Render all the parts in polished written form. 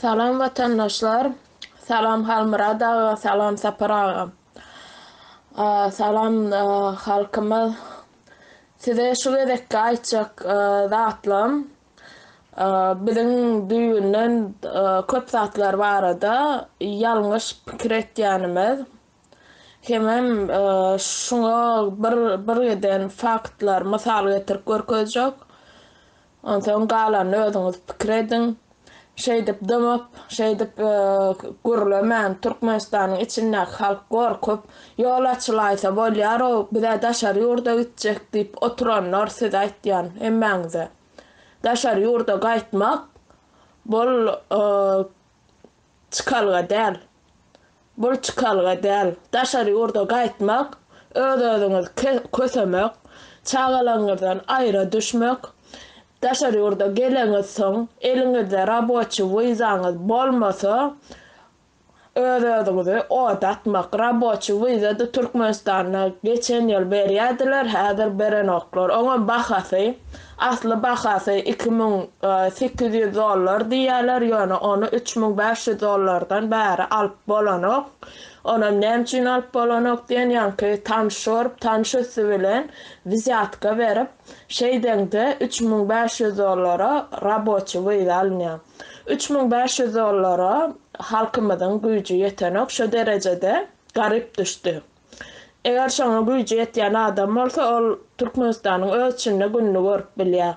Salam vatandaşlar, salam Halmurad ağa, salam Sapar ağa. Salam halkımız. Size şu gerekli aytjak zatlım. Bizim düýünden köp zatlar barada ýalňyş pikir etýänimiz. Hemem şuňa bir eden faktlar mysal getirip görkezjek. Ondan galan özüňiz pikir edin. Şeýdip dymyp, şeýdip gürlemän Türkmenistanyň içinde halk gorkup ýol açylaýsa bolýar, o bize daşar ýurda gitjek diýip oturanlar siz aýtýan emmäňize. Daşar ýurda gaýtmak bol çykalga däl. Bol çykalga däl. Daşar ýurda gaýtmak öz-özüňiz kösemek, çagalaňyzdan aýra düşmek. Daşar ýurda geleňiz soň eliňizde raboçy wyzaňyz bolmasa öz-özüňizi oda atmak. Raboçy wyzada Türkmenistana geçen ýyl berýärdiler, häzir berenoklar. Oňa bahasy, asly bahasy $2800 diýerler, ýöne onu $3500 bäri alyp bolanok. Ona nämçin alyp bolanok diýen ýanky tanşysy bilen viziatka berip, şeýdende $3500 raboçy wyza alynýar. $3500 halkymyzyň güýji ýetenok şo derejede garyp düşdi. Eger şoňa güýji ýetýän adam bolsa, ol Türkmenistanyň ölçüne günni görüp bilýär.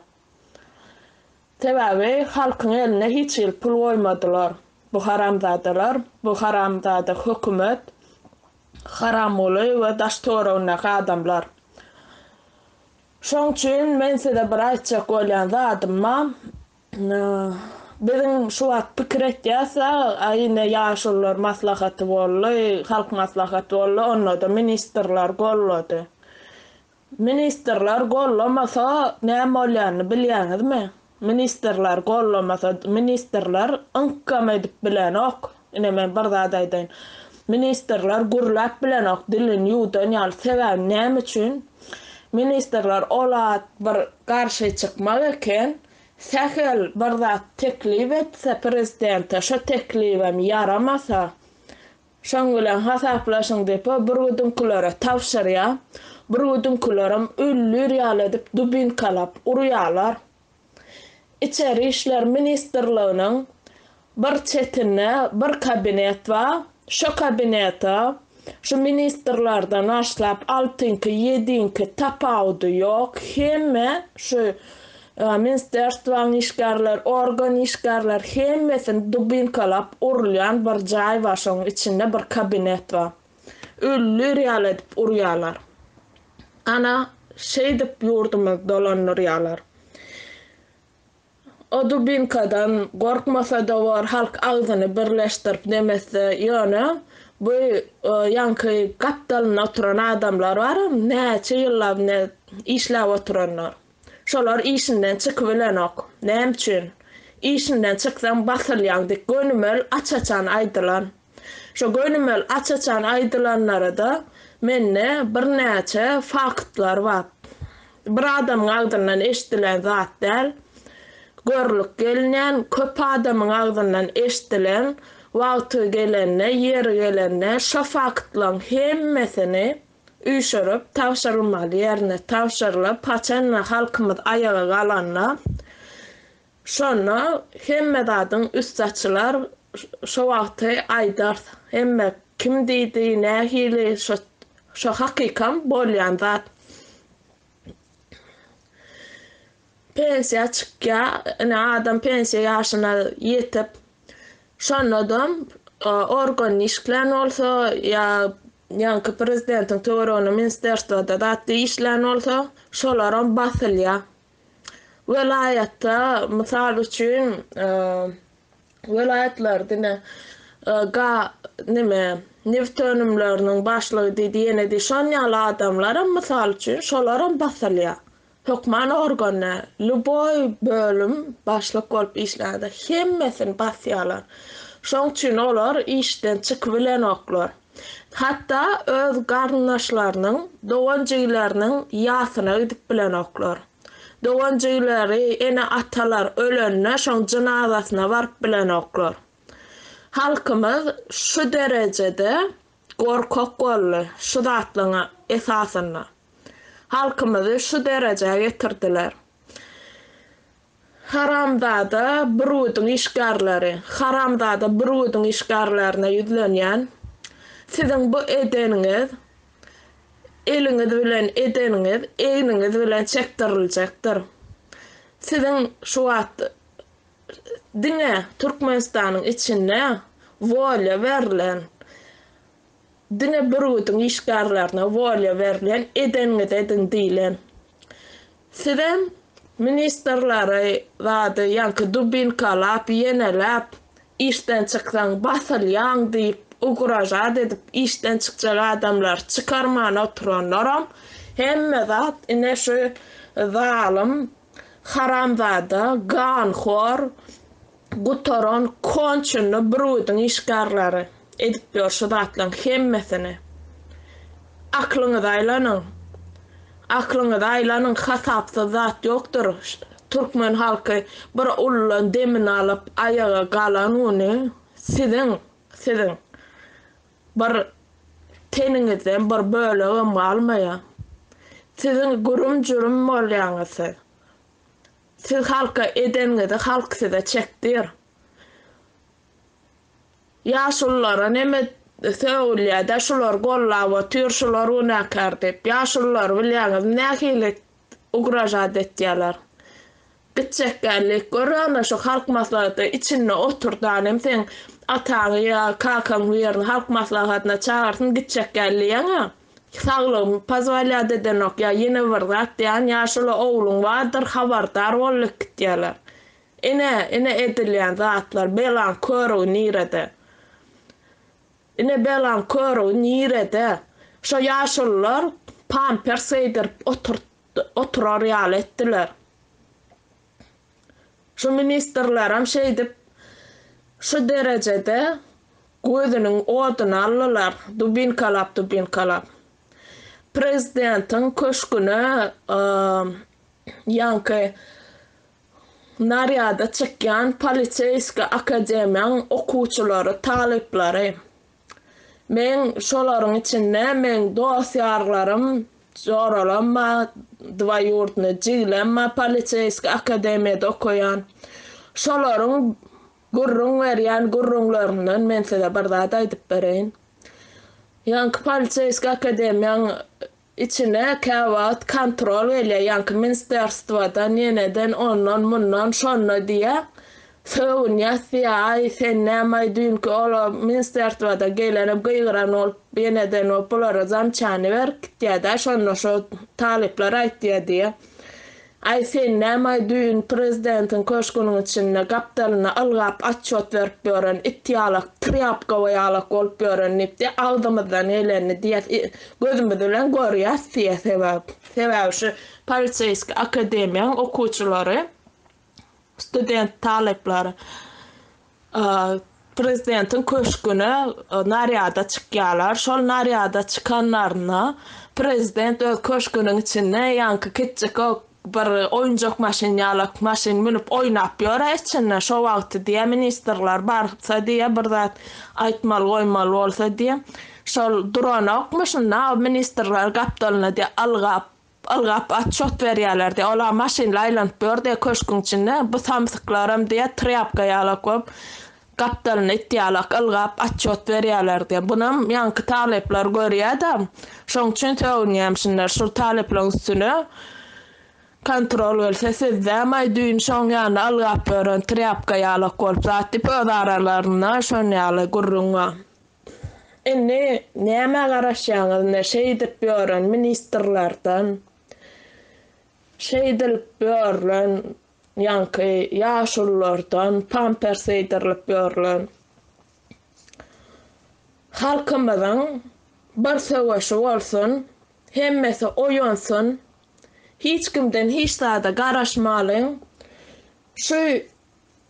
Sebäbi halkyň eline hiç ýyl pul goýmadylar. Bu haramzadalar, bu haramzada hökümet, haramoly we daştorownak adamlar. Şoň üçin men size bir aýtjak bolýan zadymma, bizim şu wagt pikir etýäsa, aýyna ýaşullar maslahaty boldy, halk maslahaty boldy, onda da ministrler gollady. Ministrler gollamasa näme bolýany bilýäňizmi? Ministrler gollamasa, ministrler ınkam edip bilenok. Ine men bir zat aýdaýyn. Ministrler gürläp bilenok, dilini ýuwdan ýaly sebäbi näme üçin? Ministrler olat bir garşy çykmak eken, sähel bir zat teklip etse prezidente, şo teklibem yaramasa, şoň bilen hasaplaşyň diýip bir güdümkilere tawşyrýar, bir güdümkilerem üllür ýaly edip dubinkalap urýarlar. İçeri işler ministerliğinin bir çetine bir kabinet var. Şu kabinete şu ministerlerden başlap 6-nki 7-nki tapawdy yok. Hemme şu ministerstwanyň işgärler, organ işgärler hemmesin dubinkalap urlayan bir jaý var, şoň içinde bir kabinet var. Üllür ýaly edip urýarlar. Ana şeýdip ýurdumyz dolanýarlar. O dubinkadan gorkmasa da var, halk ağzını birleştirip demese ýöne bu ýanky gapdalyna oturan adamlar var, näçe ýyllar işläp oturanlar. Şolar işinden çykybilenok. Näme üçin? İşinden çyksaň basylýan diýip gönümel açaçan aýdylan. Şo gönümel açaçan aýdylanlara da menne bir näçe faktlar bar. Bir adamyň ağzyndan eşitilen zat däl, görlük gelinen, köp adamyň ağzyndan eşitilen, wagty gelenne, ýeri gelenne, şo faktlaryň hemmesini üýşürip, tawşyrylmaly ýerine tawşyrylyp, paçanla halkymyz ayaga galanlar. Şonu hemme zadyň üstçylar şo wagty aýdar. Hemme kim diýdi, nähili şo hakykam bolýan zat. Pensiya çykýar, adam pensiya ýaşyna ýetip, şonadam organ işlän bolsa, ýa prezidentiň töweregine ministerstwada zatly işlän bolsa, şolaram basylýar. Velayatda, mysal üçin, velayatlarda neftenimleriniň başlygy diýeni şon ýaly adamlar, mysal üçin şolaram basylýar. Hökman organlar, luboy bölüm başlyk bolup işlärde, hemmesini basýarlar. Şoň üçin olar işden çykybilenoklar. Hatta öz garnaşlarynyň, dowanjylarynyň ýasyna gidip bilenoklar. Dowanjylary ene atalar ölenne şoň jynazasyna baryp bilenoklar. Halkımız şu derecede korkak oldu şu datlığına esasına. Halkımızı şu dereceye getirdiler. Haramdada brudun işgarları, haramdada brudun işgarlarına yüzlenen, sizin bu edeniniz, eliniz bilen edeniniz, eyniniz bilen çektirilecektir. Sizin şu at dine Türkmenistan'ın içinde volya verilen, dine brudun işgarlarına volya verilen edeniniz edin diyen. Sizin ministerleri vardı yankı dubinkalap, yenelap, işten çıksan basılyan deyip, uğraşat edip işten çıkacak adamlar çıkarman oturanlarım. Hemme zat ine şu zalim, haramzada, ganxor, gutoron, konçunu, brudun işgarları edip diyor şu zatlan hemmesini. Aklınız aylanın. Aklınız aylanın hasapsız zat yoktur. Türkmen halkı bir ullan demin alıp ayağa kalan onu sizin bir teninizden bir bölüğüm almaya. Sizin gurum curum molyanızı. Siz halka edenizi halk size çektir. Yaşullara neme söylüyor da şular gollava tür şular unakar deyip yaşullar bilyanız nehilik uğraşat ettiler. Gitçekkenlik görüyorlar şu halk maslahatı içine oturtanım sen atağın ya kakan yerin halk maslahatına çağırsın gitçekkenliğine. Sağlığım pazvalya deden ok ya yine vırdat diyen yaşlı oğlun vardır habardar olduk gittiler. İne edilen zatlar belan körü nirede. İne belan körü nirede. Şu yaşlılar pampers edip oturar yal ettiler. Şu ministerlerim deyip şu derecede gözünün odunu alırlar. Dubinkalap. Prezidentin köşküne yankı naryada çıkan Politsiyska Akademiyanın okuçuları, talipleri. Men şoların içinde men dosyarlarım zorlanma, dva yurtunu cilenma Politsiyska Akademiyada okuyan. Şoların gurrun veriyen gurrunlarından men size bir daha da edip vereyim. Yankı Politsiyska Akademiyanın içine kavat kontrol ile yankı ministerstvadan yeniden ondan bundan şonna diye söğünya siyah sen nemay dünkü ola ministerstvada gelenip gıyıran olup yeniden olup bulara zamçanı ver diye de şonna şu talipler ait diye. Ay sen nemay dün prezidentin köşkünün içinde kaptalına algap açot verip bören ittiyalak, triyapka vayalak olup bören nipti ağdımızdan eğlenni diye gözümüzden görüyor diye sebep şu Politsiyska Akademiyanın okuçuları, student talipleri prezidentin köşküne naryada çıkıyorlar. Şol naryada çıkanlarına prezident öz köşkünün içinde yankı kitçik o bir oyuncak maşin minip oynap yöre içinde şu vakti diye ministerler barsa diye bir zat aytmal koymal olsa diye şol durana okmuşun ministerler kaptalına diye algap atşot veriyorlar diye ola maşinla aylanıp bör diye köşkün içinde bu samsıklarım diye triyapka yalak olup kaptalına ittiyalak algap atşot veriyorlar diye bunun yankı talipler görüyor da şun için söyleyeyim şu taliplerin üstüne kontrol else sizde may düğün şon yana algap börün triyapka yalak olup zatip öz aralarına şon yala gurrunga. Inni neme garaşyanız ne şeydip börün ministerlerden şeydip börün yankı yaşullardan pampers eydirlip börün halkımızın bir savaşı olsun hemmesi oyunsun hiç kimden hiç daha garaşmalıyım. Şu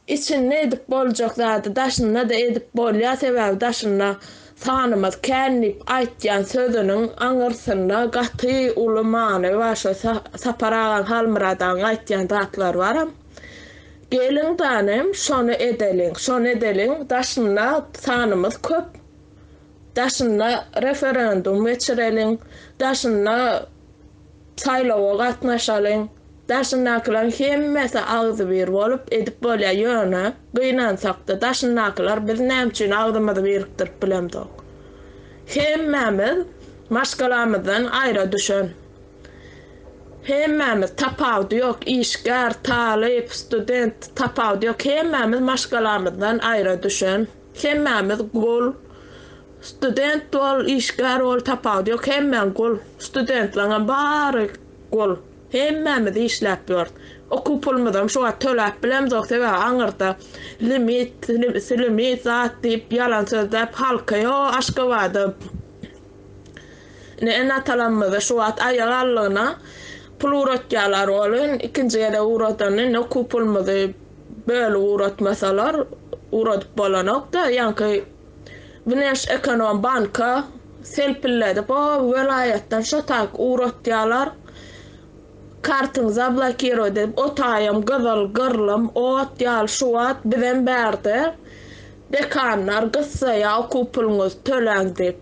için ne edip bolacaklardı, daşınla da edip bolya sebep daşınla sanımız kendip aytyan sözünün anırsında gatı ulumanı var şu saparagan halmıradan aytyan zatlar varım. Gelin tanem şonu edelim. Daşına tanımız köp. Daşına referandum geçirelim. Daşına saylawa gatnaşalım. Daşınaklar hemmesi ağzı bir bolup edip böyle yöne gıynansak daşınaklar biz nämçin ağzımızı biriktirip bilemdik. Hemmemiz maşgalamızdan aýra düşen. Hemmemiz tapawdy ýok, işgär, talyp, student tapawdy ýok. Hemmemiz maşgalamızdan aýra düşen. Hemmemiz gol. Student bol, işgär bol, tapawdy ýok. Hemmem gol. Studentlaryň bary gol. Hemmemiz işläp ýör. Okup pulmadan şoňa töläp bilemdik sebäbi aňyrda limit zat diýip ýalan sözläp halka ýo aşka wady. Ne atalanmada şu at ayağallığına pul uğratyalar olun. İkinci yere uğratanın okup pulmadı böyle uğratmasalar uğratıp bolanok da yankı Güneş Ekonom Banka selpilledi bu velayetten şatak uğratyalar kartınıza blokiro edip otayım gırlım otyal şu at bizden berdi dekanlar gıssaya okup pulunuz tölen deyip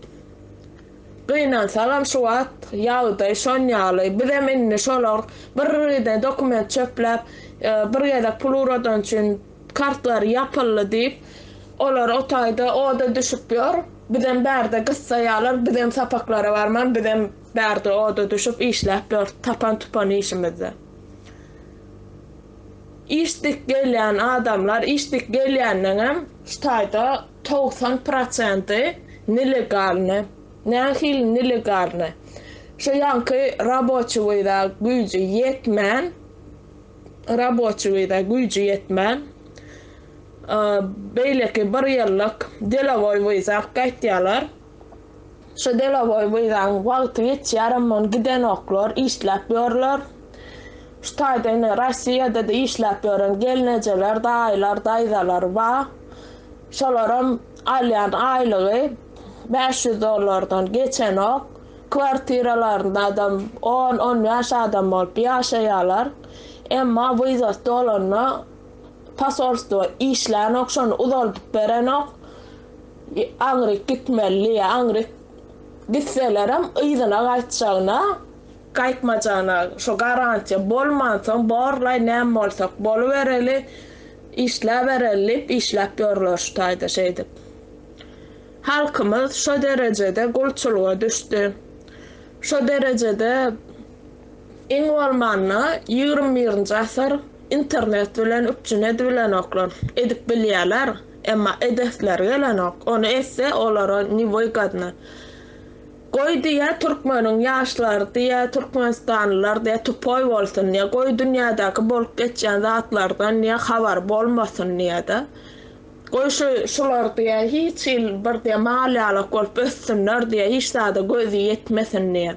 Gıynan salam şu at yağday şonyalı bizem inni şolar bir dokument çöplep bir yada pul uğradan için kartlar yapıldı deyip olar otayda oda düşüp yor bizem berde gıssayalar bizem sapaklara varman bizem berde oda düşüp işlep yor tapan tupan işimizde. İştik gelen adamlar iştik gelenlerin ştayda 90% nelegalne. Nahil nelegalne. Şu yankı raboçyda gücü yetmen. Beyleki bir yıllık Delavoy vizak gaýtýarlar. Şu Delavoy vizak wagty ýetýärmän giden oklar işläp ýörler. Şu taýda Russiýada da işläp ýören gelnejeler, daýlar bar. Şolaram alýan aýlygy $500 geçen ok kvartiralarında adam 10 yaş adam olup yaşayalar emma bu izas dolanna pasolstvo işlän ok şonu uzalyp beren ok aňry gitmeli aňry gitselerim ýygyna gaýtjagyna gaýtmajana şo garantiýa bolmansa borlay näme bolsak bolubereli işläp ýörler şu taýda şeýdip. Halkımız şu derecede gulçuluğa düştü. Şu derecede iň bolmanyna 21-nji asır internet bilen üçüne bilen oklar edip bilýärler, emma edepler gelen ok. Onu etse olara nivoy gadna. Goý diýä türkmeniň ýaşlary diýä türkmenistanlylar diýä tupoy bolsun diýä goý dünýädäki bolup geçen zatlardan niýe habar bolmasyn diýä. Şular diýä hiç bir diýä malýalyk bolup össünler diýä hiç zada gözü ýetmesin diýä.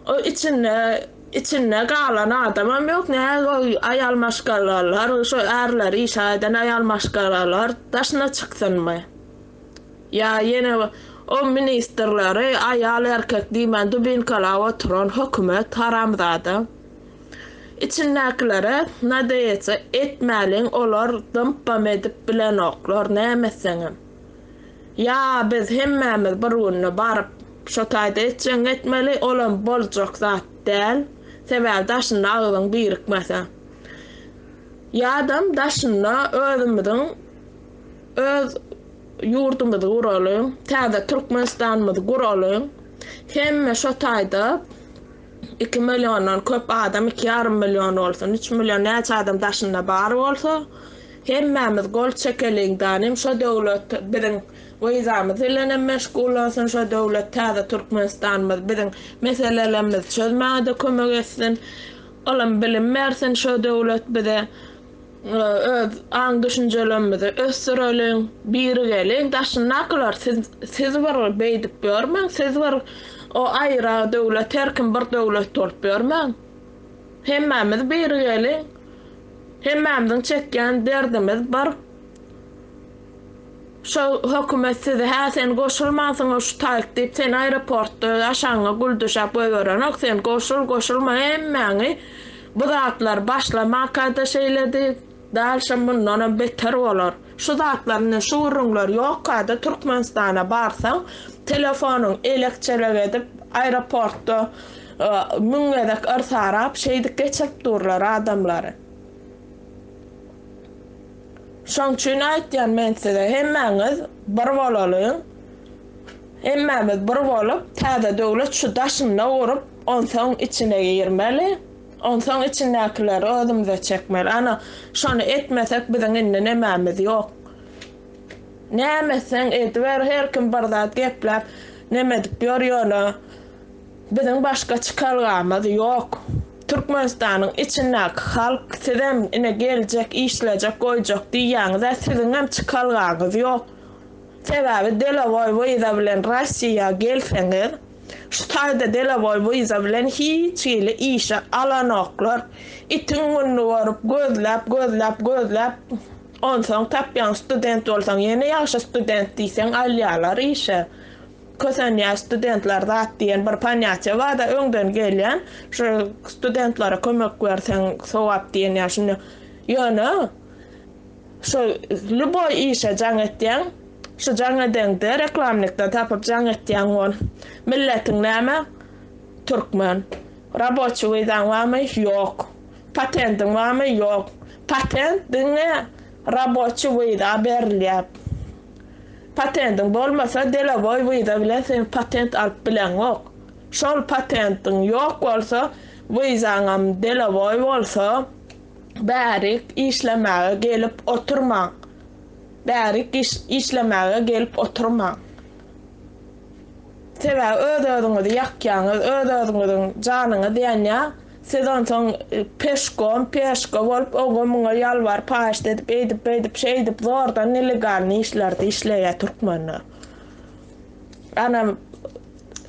O içinde galan adamam ýok ne aýal maşgalalar şu erler işaýdan aýal maşgalalar daşna çykdynmy? Ya ýene o ministrleri aýal erkek diýmän dubinkala oturan hökümet haramzada. İçindäkilere näde etse etmäliň olar dımpam edip bilen oklar nämeseňem. Ya biz hemmemiz bir günü barıp şo taýda etjek etmeli olan boljak zat däl. Sebäbi daşyna agyň birikmese. Ýa-dam daşyna öz ýurdumyzy guraly, täze Türkmenistanyňyzy guraly. Hemme şo taýda 2 milyondan köp adam 2,5 milyon olsun 3 milyon näçe adam daşynda bar bolsa hemmemiz gol çekeliňdan şo döwlet biziň wyzamyz bilen meşgul bolsun şo döwlet täze Türkmenistanymyz biziň meselelerimiz çözmäde kömek etsin olam bilim bersin şo döwlet bize öz aň düşünjelerimizi ösüreliň birgeliň daşynaklar siz bir beýdip görmäň siz bir o aýra döwlet herkim bir döwlet bolup görmäň. Hemmemiz birgeli. Hemmemiziň çekýän derdimiz bar. Şo hökümet size sen goşulmasyň şu taýyp sen aeroportda aşaňa gulduşap öýüren ok sen goşulma hemmäňi Bu zatlar başlamakda şeyledi, dalşan bundan beter olur. Şu zatlarını şuurunlar yok kada Türkmenistan'a barsan, telefonun elektrek edip, aeroportda müngedek ırsarap şeydik geçip durlar adamları. Şoň üçin aýtýan men size hemmäňiz bir bolalyn. Hemmämiz bir bolup, täze döwlet şu daşyna urup, onsoň içine girmeli. Onsoň içindekileri özümize çekmeli. Ana şonu etmesek biziň inde nemämiz ýok. Nämeseň etber her kim bir zat geplep, neme dip ýörýär. Biziň başga çykalgamyz ýok. Türkmenistanyň içindäki halk sizem ine geljek, işlejek, goýjak diýýäňiz, siziň hem çykalgaňyz ýok. Sebäbi Delavoy viza bilen Rossiýa gelseňiz, şu taýda Delavoy viza bilen hiç ýyly işe alanoklar. Itiň günni borup gözläp, onsoň tapýan student bolsaň, ýene ýaşy student diýseň alýarlar işe. Kösen ýa studentler zat diýen bir panyatça bar da öňden gelýän, şu studentlara kömek berseň sowap diýen ýaşyny. Ýöne şu luboy işe jaň etýän, şu jaň edende reklamlykda tapyp jaň etýän ol. Milletiň näme? Türkmen. Raboçy vizaň barmy? Ýok. Patentin barmy? Ýok. Patent diňe raboçy viza berilýär. Patentin bolmasa Delavoy viza bilen sen patent alyp bilenok. Şol patentin ýok bolsa, vizaňam Delavoy bolsa, bärik işlemäge gelip oturmaň. Bärik işlemäge gelip oturmaň. Sebäbi öz-özüňizi ýakýaňyz, öz-özüňiziň janyňy diýenýär. Siz onsoň peşko bolup, oňa muňa ýalbar paýşt edip, şey edip, zordan illegal işlerde işleýär türkmenler. Ana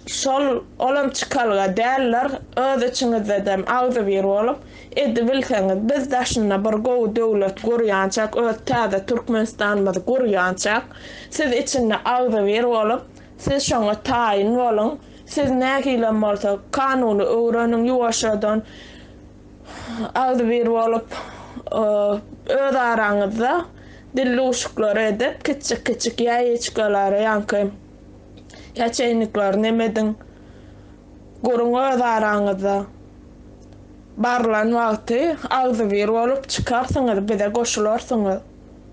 şol olam çykalga däller, öz içiňizde dem agzy bir bolup, edip bilseňiz, biz daşyna bir gowy döwlet gurýançak, öz täze Türkmenistanyňyzy gurýançak, siz içinde agzy bir bolup, siz şoňa taýin bolun. Siz näkilen bolsa kanuny öwreniň ýuwaşadan agdy bir bolup öz araňyzda dilluşuklar edip kiçik ýaýçyklary ýanky ýaçeýnikler nemedin gurun öz araňyzda barlan wagty agdy bir bolup çykarsyňyz, bize goşularsyňyz.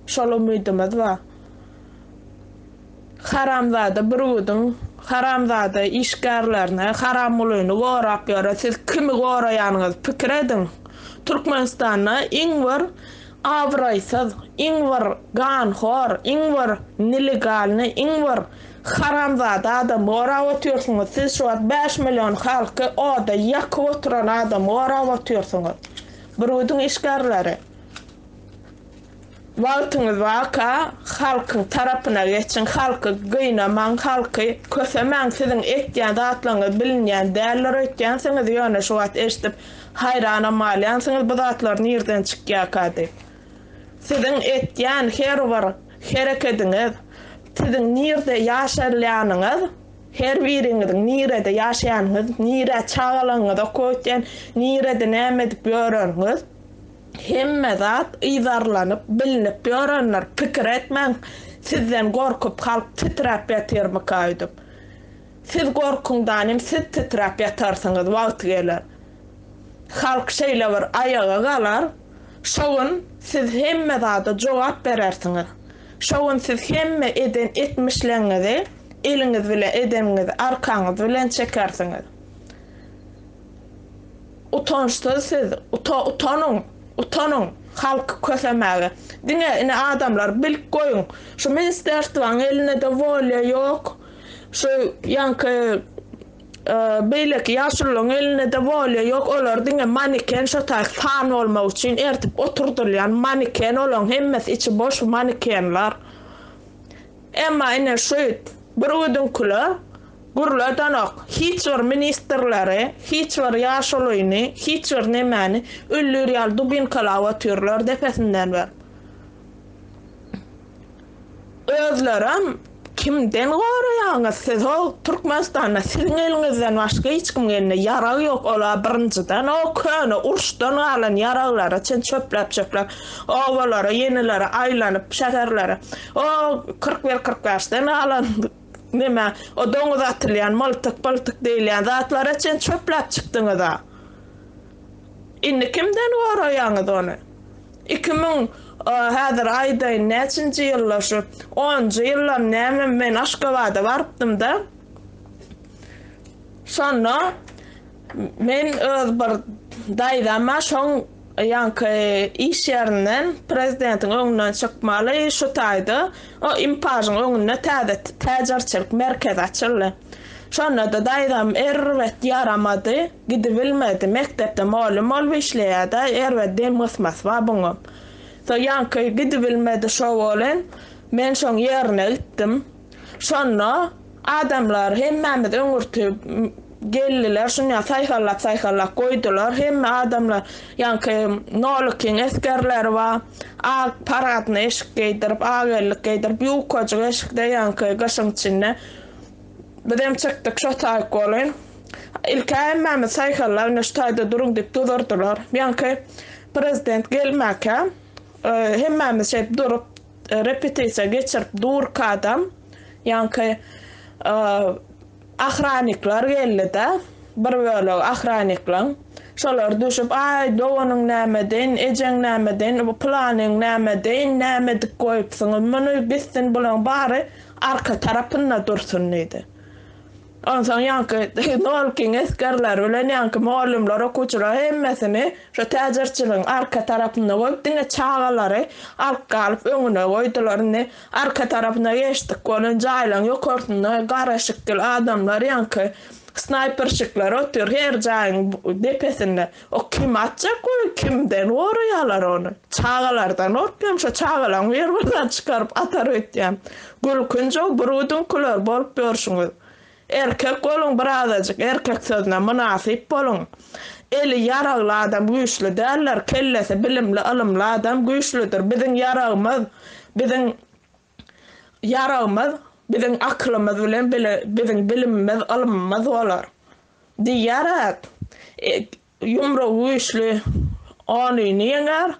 Şol umydymyz bar. Haramzada birudyň haramzada işgärlerine haramlygyny gorap ýöre, siz kimi goraýanyňyz pikir edin. Türkmenistanda iň bir awraýsyz, iň bir ganhor, iň bir nelegalny, iň bir haramzada adam gorap otyrsyňyz. Siz şu 5 milyon halky oda ýakyp oturan adam gorap otyrsyňyz. Birudyň işgärleri. Wagtyňyz waka halkyň tarapyna geçiň, halky gynamaň, halky kösemäň, siziň etýän zatlaryňyz bilinýän däller etýänsiňiz ýöne şu wagt eşitip haýrana malýansyňyz, bu zatlar nerden çykýar? Siziň etýän her bir hereketiňiz, siziň nerde ýaşarlýanyňyz, her biriňiziň nerde ýaşaýanyňyz, nere çagalaňyz okutýan, nerde näme edip ýöreniňiz, hemme zat izarlanyp, bilinip ýörenler, pikir etmeň. Sizden gorkup halk titrap ýatyr kaýdyp. Siz gorkuňdan siz titrap ýatarsyňyz wagt geler. Halk şeýle bir ayaga galar, şoň siz hemme zata jogap berersiňiz. Şoň siz hemme eden etmişleňizi eliňiz bilen edeniňizi arkaňyz bilen çekersiňiz. Utançsyz siz, utanın halk kösemäge. Diňe adamlar bilip goýun. Şu ministerstwaň eline de volya ýok. Şu ýanky beýleki ýaşulyň eline de volya ýok. Olar diňe maniken şu taý fan bolmak üçin ertip oturdurlar. Maniken olan hemmesi içi boş manikenler. Emma ine şu bir ödünküler gurladanok hiç bir ministerleri, hiç bir ýaşulyny, hiç bir nemäni öllür ýal dubin kalawatyurlar depesinden ber. Özlerim kimden goraýaňyz siz o Türkmenistanda sizin elinizden başga hiç kimden ýarag ýok. Ola birinjiden o köne urşdan alan ýaraglara çen çöplep owalara ýenilere aýlanyp şäherlere o 41-45'den alan nime o doňuz atylýan maltyk diýilýän zatlara çen çöplep çykdyňyz da. Indi kimden goraýaňyz ony? 2000 häzir aýdaýyn näçinji ýyllar şu 10-njy ýyllar näme men Aşgabatda barpdym da. Şonda men öz bir daýdama şoň ýanky iş ýerinden prezidentiň öňünden çykmaly şu taýdy. O impajyň öňünde täzirçilik merkezi açyldy. Şonda da daýdam erwet ýaramady, gidip bilmedi. Mektepde malum işleýärdi, erwet demosmas bar buňa. So ýanky gidip bilmedi şo bolan. Men şoň ýerine gitdim. Şonda adamlar hemmämiz öňürtüp geldiler, şuňa saýhallap goýdular. Hemme adamlar ýanky nolukyn eskerler bar. Ag paradny eşik geydirip, agelyk geydirip, ýukaja eşikde ýanky gaşyň içinde. Bedem çykdyk şo taýyk bolan. Ilk hemmämiz saýhallap näştaýda duruň diýip durdurdylar. Ýanky prezident gelmäke hemmämiz durup repetisiýa geçirip durk adam. Ýanky ahraniklar geldi-de, bir böle ahraniklar. Şolar düşüp, ay dowanyň nämeden, ejeň nämeden, bu planyň nämeden, nämedik goýupsyň. Muny bizden bilen bary arka tarapynda dursun diýdi. Ondan ýanky nolkin eskerler bilen ýanky malumlar okuçylar hemmesini şu täzirçiligiň arka tarapyna goýup diňe çağalary alka alyp öňüne goýdular. Arka tarapyna geçdik, bolan jaýlan ýokartynda garaşykly adamlar ýanky snayperşikler otur her jaýyň depesinde. O kim atjak o kimden goraýarlar ony. Çağalardan orkam şu çağalan ýerden çykaryp atar ötýän. Gülkünje burudyň kular bolup görşüňiz. Erkek bolun birazajyk erkek sözüne münasip bolun. Eli yaragly adam güýçli däller, kellesi bilimli, ilmli adam güýçlidir. Biziň biziň aklymyz bilen biziň bilimimiz, ilmimiz bolar. Diýerek ýumru güýçli onyny ýeňer,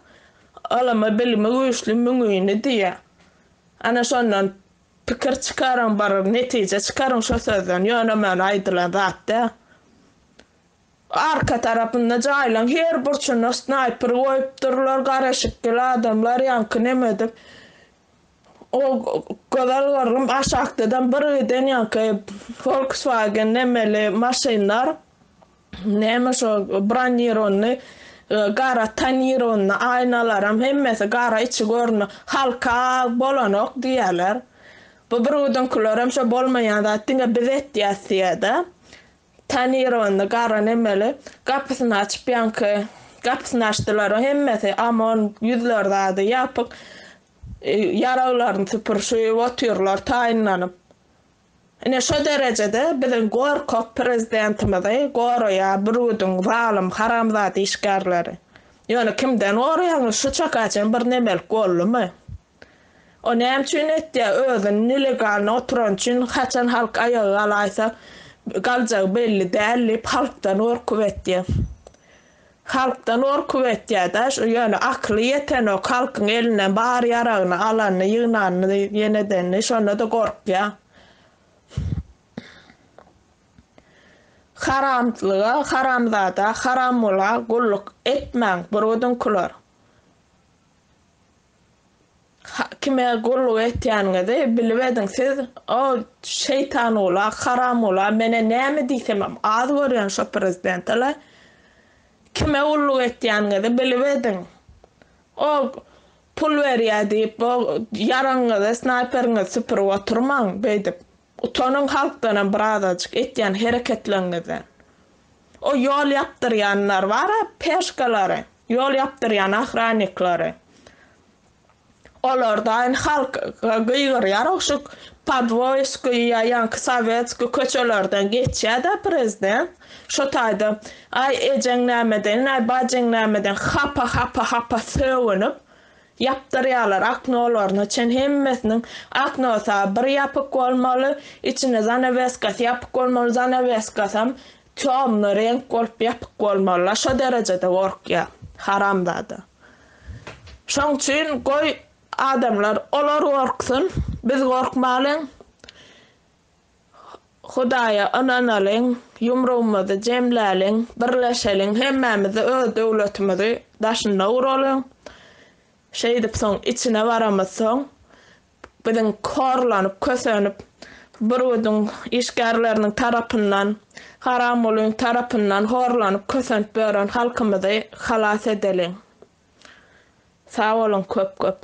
ilmi bilimi güýçli müňini diýer. Ana şondan pikir çıkaran bar netije çıkaran şo sözden ýöne men aýdylan zatda. Arka tarapynda jaýlan her burçuna sniper goýup durlar, garaşykly adamlar ýanky nemedip. O godarlarym aşakdan bir eden ýanky Volkswagen nemeli maşynlar neme şo branirony gara tanirony aýnalaram hemmesi gara içi görnü halka bolanok diýerler. Bu birudan kularım şo bolmayan da diňe bizet ýasýada. Tanirony gara nemeli gapysyny açyp ýanky gapysyny açdylar hemmesi amon ýüzlerde ýapyk yaraglaryny süpürşüp otyrlar taýynlanyp. Ene şo derejede biziň gorkak prezidentimiz goraýa birudan zalim haramzat işgärleri. Ýöne kimden goraýaňyz şu çakaçyn bir nemel gollumy? O näme üçin etdi? Özüni illegal oturan üçin haçan halk ayağı alaýsa galjak belli däl, halkdan orkup etdi. Halkdan orkup etdi da ýöne akly ýeten o halkyň elinden bar ýaragyny alany ýynany ýeneden şonda da gorkýa. Haramlyga, haramzada, haramula gulluk etmäň birudan kular. Kime gulluk etýänňizi bilibediň siz o şeytan ola, haram ola, mene näme diýsem az görýän şo prezidentler kime gulluk etýänňizi bilibediň. O pul berýär diýip o yaraňyzy snayperiňizi süpürip oturmaň beýdip. Utanyň halkdan birazajyk etýän hereketlerinizi. O ýol ýapdyrýanlar bar, peşgalary, ýol ýapdyrýan ahranikleri. Olardan halk gyýgyrýar şu podvoyskoy ýa-ýa sovetski köçelerden geçýär prezident. Şo taýda ay ejeň nämeden, ay bajeň nämeden hapa söwünüp yaptıryalar aknolarını çen hemmesinin aknosa bir yapık olmalı, içine zanaveskas yapık olmalı, zanaveskasam çoğumlu renk olup yapık olmalı. Şu derecede korkya, haramdadı. Şoň üçin goý adamlar olar korksun, biz korkmalyn. Hudaýa ananalyň, ýumrugymyzy jemläliň, birleşeliň, hemmemizi öz döwletimizi daşynda guralyň. Şeýdip soň içine baramysoň, biziň korlanyp, kösenip, birwüdüň işgärleriniň tarapyndan, haramoluň tarapyndan horlanyp, kösenip beren halkymyzy halas edeliň. Sağ olun köp köp.